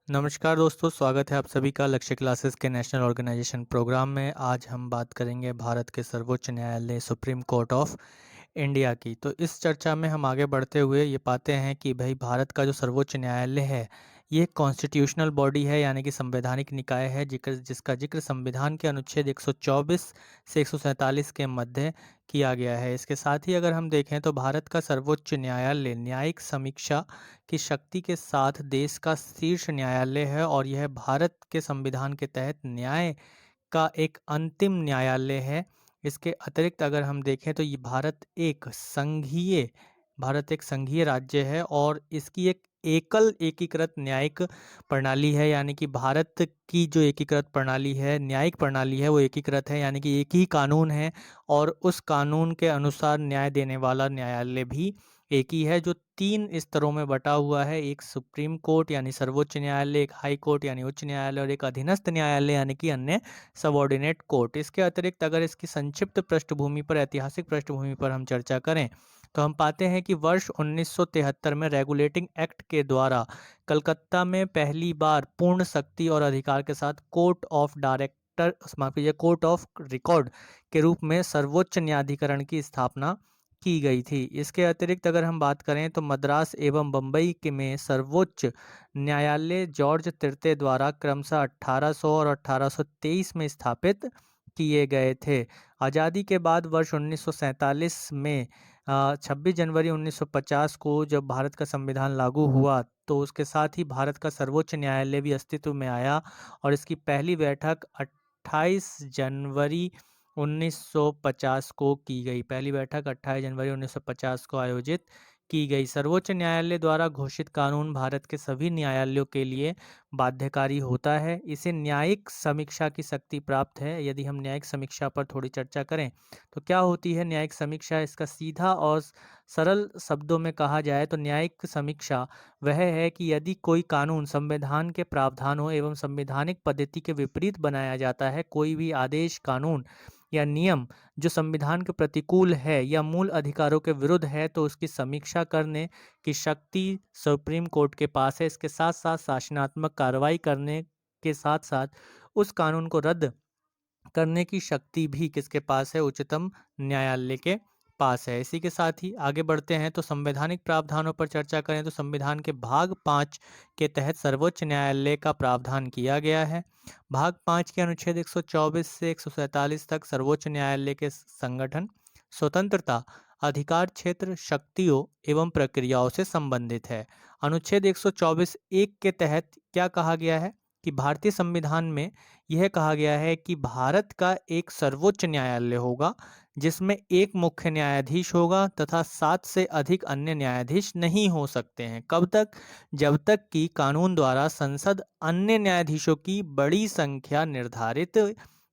नमस्कार दोस्तों, स्वागत है आप सभी का लक्ष्य क्लासेस के नेशनल ऑर्गेनाइजेशन प्रोग्राम में। आज हम बात करेंगे भारत के सर्वोच्च न्यायालय सुप्रीम कोर्ट ऑफ इंडिया की। तो इस चर्चा में हम आगे बढ़ते हुए ये पाते हैं कि भाई भारत का जो सर्वोच्च न्यायालय है ये कॉन्स्टिट्यूशनल बॉडी है, यानी कि संवैधानिक निकाय है जिसका जिक्र संविधान के अनुच्छेद 124 से 147 के मध्य किया गया है। इसके साथ ही अगर हम देखें तो भारत का सर्वोच्च न्यायालय न्यायिक समीक्षा की शक्ति के साथ देश का शीर्ष न्यायालय है और यह भारत के संविधान के तहत न्याय का एक अंतिम न्यायालय है। इसके अतिरिक्त अगर हम देखें तो ये भारत एक संघीय राज्य है और इसकी एक एकल एकीकृत न्यायिक प्रणाली है, यानी कि भारत की जो एकीकृत प्रणाली है, न्यायिक प्रणाली है, वो एकीकृत है, यानी कि एक ही कानून है और उस कानून के अनुसार न्याय देने वाला न्यायालय भी एक ही है, जो 3 स्तरों में बटा हुआ है। एक सुप्रीम कोर्ट यानी सर्वोच्च न्यायालय, एक हाई कोर्ट यानी उच्च न्यायालय और एक अधीनस्थ न्यायालय यानी कि अन्य सबऑर्डिनेट कोर्ट। इसके अतिरिक्त अगर इसकी संक्षिप्त पृष्ठभूमि पर, ऐतिहासिक पृष्ठभूमि पर हम चर्चा करें तो हम पाते हैं कि वर्ष 1973 में रेगुलेटिंग एक्ट के द्वारा कलकत्ता में पहली बार पूर्ण शक्ति और अधिकार के साथ कोर्ट ऑफ रिकॉर्ड के रूप में सर्वोच्च न्यायाधिकरण की स्थापना की गई थी। इसके अतिरिक्त अगर हम बात करें तो मद्रास एवं बम्बई के में सर्वोच्च न्यायालय जॉर्ज तृतीय द्वारा क्रमशः 1800 और 1823 में स्थापित किए गए थे। आज़ादी के बाद वर्ष 1947 में 26 जनवरी 1950 को जब भारत का संविधान लागू हुआ तो उसके साथ ही भारत का सर्वोच्च न्यायालय भी अस्तित्व में आया और इसकी पहली बैठक 28 जनवरी 1950 को की गई। पहली बैठक 28 जनवरी 1950 को आयोजित की गई। सर्वोच्च न्यायालय द्वारा घोषित कानून भारत के सभी न्यायालयों के लिए बाध्यकारी होता है। इसे न्यायिक समीक्षा की शक्ति प्राप्त है। यदि हम न्यायिक समीक्षा पर थोड़ी चर्चा करें तो क्या होती है न्यायिक समीक्षा? इसका सीधा और सरल शब्दों में कहा जाए तो न्यायिक समीक्षा वह है कि यदि कोई कानून संविधान के प्रावधानों एवं संवैधानिक पद्धति के विपरीत बनाया जाता है, कोई भी आदेश, कानून या नियम जो संविधान के प्रतिकूल है या मूल अधिकारों के विरुद्ध है, तो उसकी समीक्षा करने की शक्ति सुप्रीम कोर्ट के पास है। इसके साथ साथ शासनात्मक कार्रवाई करने के साथ साथ उस कानून को रद्द करने की शक्ति भी किसके पास है? उच्चतम न्यायालय के पास है। इसी के साथ ही आगे बढ़ते हैं तो संवैधानिक प्रावधानों पर चर्चा करें तो संविधान के भाग 5 के तहत सर्वोच्च न्यायालय का प्रावधान किया गया है। भाग 5 के अनुच्छेद 124 से 147 तक सर्वोच्च न्यायालय के संगठन, स्वतंत्रता, अधिकार क्षेत्र, शक्तियों एवं प्रक्रियाओं से संबंधित है। अनुच्छेद 124 एक के तहत क्या कहा गया है कि भारतीय संविधान में यह कहा गया है कि भारत का एक सर्वोच्च न्यायालय होगा जिसमें एक मुख्य न्यायाधीश होगा तथा 7 से अधिक अन्य न्यायाधीश नहीं हो सकते हैं। कब तक? जब तक कि कानून द्वारा संसद अन्य न्यायाधीशों की बड़ी संख्या निर्धारित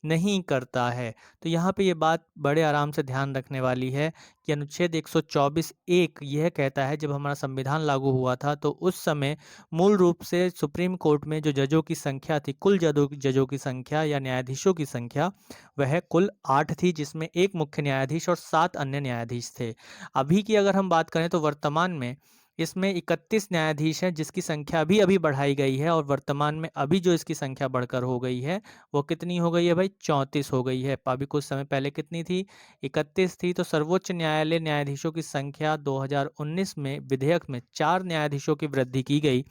नहीं करता है। तो यहाँ पे ये बात बड़े आराम से ध्यान रखने वाली है कि अनुच्छेद 124 एक यह कहता है, जब हमारा संविधान लागू हुआ था तो उस समय मूल रूप से सुप्रीम कोर्ट में जो जजों की संख्या थी, कुल जजों की संख्या या न्यायाधीशों की संख्या, वह कुल 8 थी, जिसमें एक मुख्य न्यायाधीश और 7 अन्य न्यायाधीश थे। अभी की अगर हम बात करें तो वर्तमान में इसमें 31 न्यायाधीश हैं, जिसकी संख्या भी अभी बढ़ाई गई है और वर्तमान में अभी जो इसकी संख्या बढ़कर हो गई है वो कितनी हो गई है भाई? 34 हो गई है। अभी कुछ समय पहले कितनी थी? 31 थी। तो सर्वोच्च न्यायालय न्यायाधीशों की संख्या 2019 में विधेयक में 4 न्यायाधीशों की वृद्धि की गई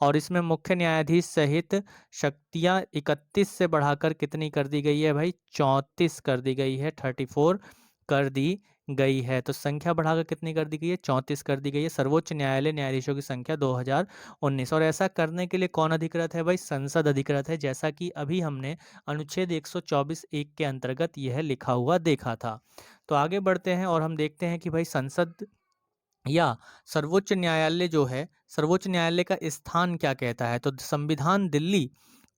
और इसमें मुख्य न्यायाधीश सहित शक्तियां 31 से बढ़ाकर कितनी कर दी गई है भाई? 34 कर दी गई है, 34 कर दी गई है। तो संख्या बढ़ाकर कितनी कर दी गई है? 34 कर दी गई है। सर्वोच्च न्यायालय न्यायाधीशों की संख्या 2019। और ऐसा करने के लिए कौन अधिकृत है भाई? संसद अधिकृत है, जैसा कि अभी हमने अनुच्छेद 124 एक के अंतर्गत यह लिखा हुआ देखा था। तो आगे बढ़ते हैं और हम देखते हैं कि भाई संसद या सर्वोच्च न्यायालय जो है, सर्वोच्च न्यायालय का स्थान क्या कहता है। तो संविधान दिल्ली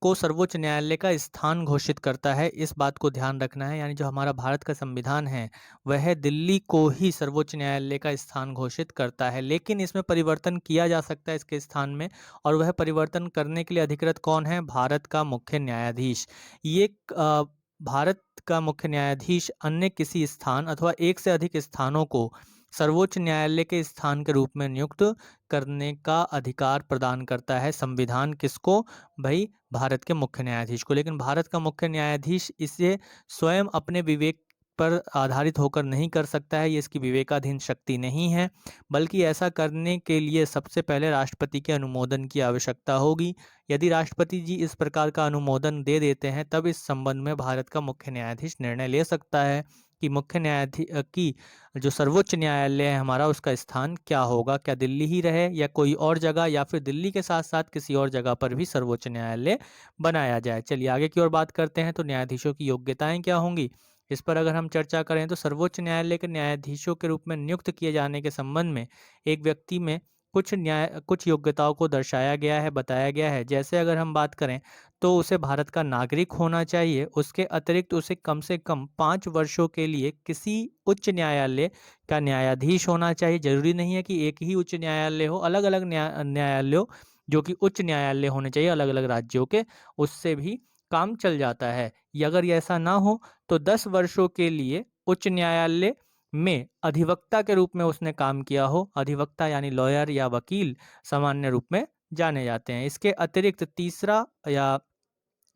को सर्वोच्च न्यायालय का स्थान घोषित करता है। इस बात को ध्यान रखना है, यानी जो हमारा भारत का संविधान है वह दिल्ली को ही सर्वोच्च न्यायालय का स्थान घोषित करता है, लेकिन इसमें परिवर्तन किया जा सकता है इसके स्थान में, और वह परिवर्तन करने के लिए अधिकृत कौन है? भारत का मुख्य न्यायाधीश। ये भारत का मुख्य न्यायाधीश अन्य किसी स्थान अथवा एक से अधिक स्थानों को सर्वोच्च न्यायालय के स्थान के रूप में नियुक्त करने का अधिकार प्रदान करता है संविधान। किसको? भाई भारत के मुख्य न्यायाधीश को। लेकिन भारत का मुख्य न्यायाधीश इसे स्वयं अपने विवेक पर आधारित होकर नहीं कर सकता है, ये इसकी विवेकाधीन शक्ति नहीं है, बल्कि ऐसा करने के लिए सबसे पहले राष्ट्रपति के अनुमोदन की आवश्यकता होगी। यदि राष्ट्रपति जी इस प्रकार का अनुमोदन दे देते हैं, तब इस संबंध में भारत का मुख्य न्यायाधीश निर्णय ले सकता है कि मुख्य न्यायाधीश की जो सर्वोच्च न्यायालय है हमारा, उसका स्थान क्या होगा, क्या दिल्ली ही रहे या कोई और जगह, या फिर दिल्ली के साथ साथ किसी और जगह पर भी सर्वोच्च न्यायालय बनाया जाए। चलिए आगे की ओर बात करते हैं। तो न्यायाधीशों की योग्यताएं क्या होंगी, इस पर अगर हम चर्चा करें तो सर्वोच्च न्यायालय के न्यायाधीशों के रूप में नियुक्त किए जाने के संबंध में एक व्यक्ति में कुछ योग्यताओं को दर्शाया गया है, बताया गया है। जैसे अगर हम बात करें तो उसे भारत का नागरिक होना चाहिए। उसके अतिरिक्त उसे कम से कम 5 वर्षों के लिए किसी उच्च न्यायालय का न्यायाधीश होना चाहिए। जरूरी नहीं है कि एक ही उच्च न्यायालय हो, अलग अलग न्यायालयों जो कि उच्च न्यायालय होने चाहिए अलग अलग राज्यों के, उससे भी काम चल जाता है। अगर ऐसा ना हो तो 10 वर्षों के लिए उच्च न्यायालय में अधिवक्ता के रूप में उसने काम किया हो। अधिवक्ता यानी लॉयर या वकील सामान्य रूप में जाने जाते हैं। इसके अतिरिक्त तीसरा या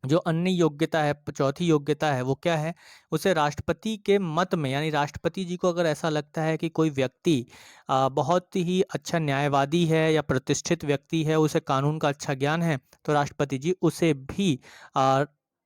जो अन्य योग्यता है, चौथी योग्यता है, वो क्या है? उसे राष्ट्रपति के मत में, यानी राष्ट्रपति जी को अगर ऐसा लगता है कि कोई व्यक्ति बहुत ही अच्छा न्यायवादी है या प्रतिष्ठित व्यक्ति है, उसे कानून का अच्छा ज्ञान है, तो राष्ट्रपति जी उसे भी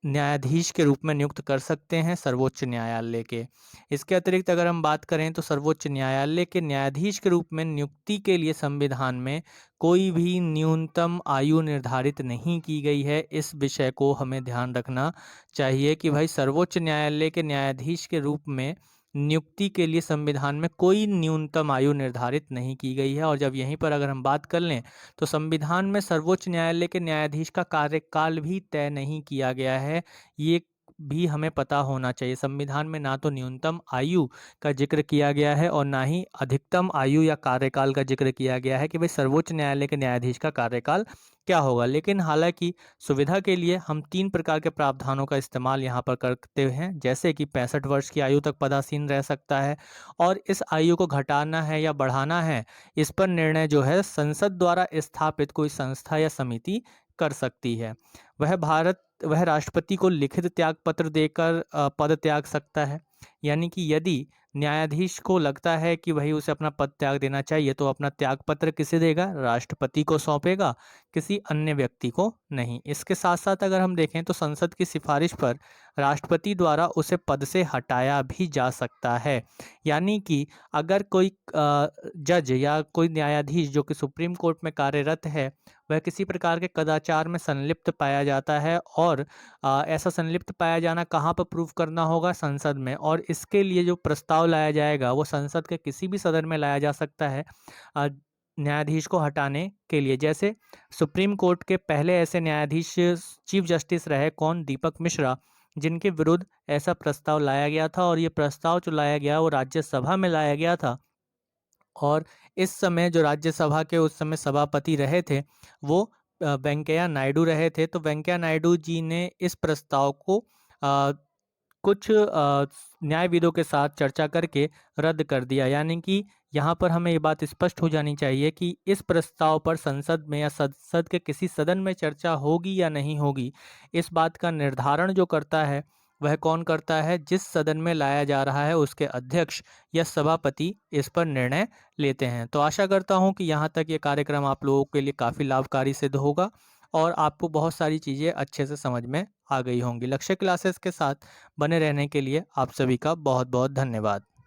न्यायाधीश के रूप में नियुक्त कर सकते हैं सर्वोच्च न्यायालय के। इसके अतिरिक्त अगर हम बात करें तो सर्वोच्च न्यायालय के न्यायाधीश के रूप में नियुक्ति के लिए संविधान में कोई भी न्यूनतम आयु निर्धारित नहीं की गई है। इस विषय को हमें ध्यान रखना चाहिए कि भाई सर्वोच्च न्यायालय के न्यायाधीश के रूप में नियुक्ति के लिए संविधान में कोई न्यूनतम आयु निर्धारित नहीं की गई है। और जब यहीं पर अगर हम बात कर लें तो संविधान में सर्वोच्च न्यायालय के न्यायाधीश का कार्यकाल भी तय नहीं किया गया है, ये भी हमें पता होना चाहिए। संविधान में ना तो न्यूनतम आयु का जिक्र किया गया है और ना ही अधिकतम आयु या कार्यकाल का जिक्र किया गया है कि भाई सर्वोच्च न्यायालय के न्यायाधीश का कार्यकाल क्या होगा। लेकिन हालांकि सुविधा के लिए हम 3 प्रकार के प्रावधानों का इस्तेमाल यहाँ पर करते हैं, जैसे कि 65 वर्ष की आयु तक पदासीन रह सकता है, और इस आयु को घटाना है या बढ़ाना है, इस पर निर्णय जो है संसद द्वारा स्थापित कोई संस्था या समिति कर सकती है। वह राष्ट्रपति को लिखित त्याग पत्र देकर पद त्याग सकता है। यानी कि यदि न्यायाधीश को लगता है कि वही उसे अपना पद त्याग देना चाहिए, तो अपना त्याग पत्र किसे देगा? राष्ट्रपति को सौंपेगा, किसी अन्य व्यक्ति को नहीं। इसके साथ साथ अगर हम देखें तो संसद की सिफारिश पर राष्ट्रपति द्वारा उसे पद से हटाया भी जा सकता है। यानी कि अगर कोई जज या कोई न्यायाधीश जो कि सुप्रीम कोर्ट में कार्यरत है, वह किसी प्रकार के कदाचार में संलिप्त पाया जाता है, और ऐसा संलिप्त पाया जाना कहाँ पर प्रूव करना होगा? संसद में। और इसके लिए जो प्रस्ताव लाया जाएगा वो संसद के किसी भी सदन में लाया जा सकता है न्यायाधीश को हटाने के लिए। जैसे सुप्रीम कोर्ट के पहले ऐसे न्यायाधीश चीफ जस्टिस रहे कौन? दीपक मिश्रा, जिनके विरुद्ध ऐसा प्रस्ताव लाया गया था, और ये प्रस्ताव जो लाया गया वो राज्यसभा में लाया गया था। और इस समय जो राज्यसभा के उस समय सभापति रहे थे वो वेंकैया नायडू रहे थे। तो वेंकैया नायडू जी ने इस प्रस्ताव को कुछ न्यायविदों के साथ चर्चा करके रद्द कर दिया। यानी कि यहाँ पर हमें ये बात स्पष्ट हो जानी चाहिए कि इस प्रस्ताव पर संसद में या संसद के किसी सदन में चर्चा होगी या नहीं होगी, इस बात का निर्धारण जो करता है वह कौन करता है? जिस सदन में लाया जा रहा है उसके अध्यक्ष या सभापति इस पर निर्णय लेते हैं। तो आशा करता हूँ कि यहाँ तक ये कार्यक्रम आप लोगों के लिए काफ़ी लाभकारी सिद्ध होगा और आपको बहुत सारी चीज़ें अच्छे से समझ में आ गई होंगी। लक्ष्य क्लासेस के साथ बने रहने के लिए आप सभी का बहुत बहुत धन्यवाद।